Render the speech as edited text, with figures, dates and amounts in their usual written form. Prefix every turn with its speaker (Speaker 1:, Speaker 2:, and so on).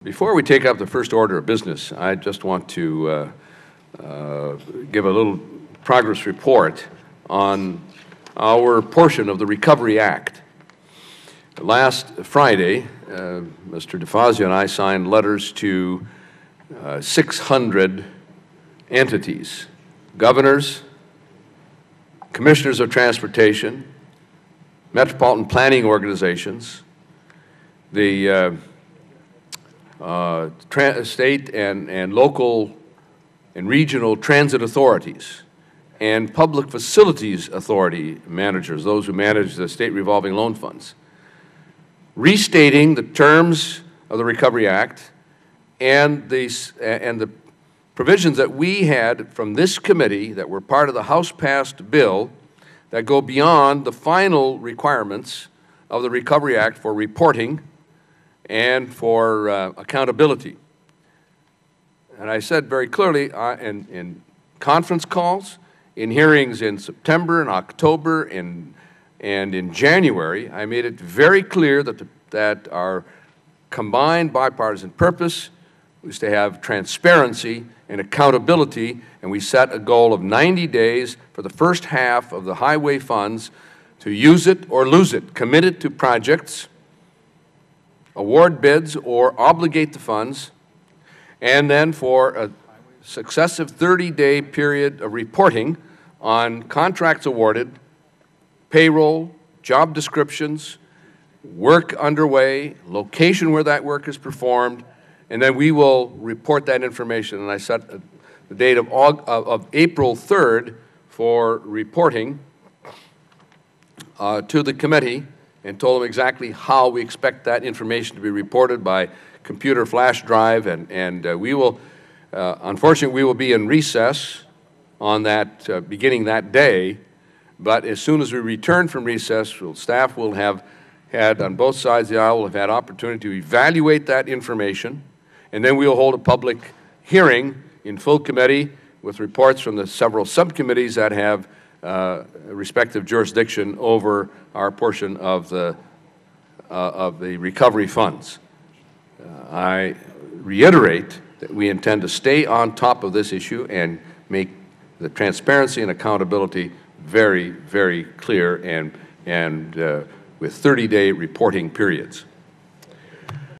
Speaker 1: Before we take up the first order of business, I just want to give a little progress report on our portion of the Recovery Act. Last Friday, Mr. DeFazio and I signed letters to 600 entities, governors, commissioners of transportation, metropolitan planning organizations, the state and local and regional transit authorities, and public facilities authority managers, those who manage the state revolving loan funds, restating the terms of the Recovery Act and the provisions that we had from this committee that were part of the House-passed bill that go beyond the final requirements of the Recovery Act for reporting and for accountability. And I said very clearly in conference calls, in hearings in September and October and in January, I made it very clear that our combined bipartisan purpose was to have transparency and accountability, and we set a goal of 90 days for the first half of the highway funds to use it or lose it, commit it to projects, award bids, or obligate the funds, and then for a successive 30-day period of reporting on contracts awarded, payroll, job descriptions, work underway, location where that work is performed, and then we will report that information. And I set the date of April 3rd for reporting to the committee, and told them exactly how we expect that information to be reported by computer flash drive, and we will, unfortunately, we will be in recess on that, beginning that day, but as soon as we return from recess, staff will have had, on both sides of the aisle, will have had opportunity to evaluate that information, and then we will hold a public hearing in full committee with reports from the several subcommittees that have respective jurisdiction over our portion of the recovery funds. I reiterate that we intend to stay on top of this issue and make the transparency and accountability very, very clear and with 30-day reporting periods.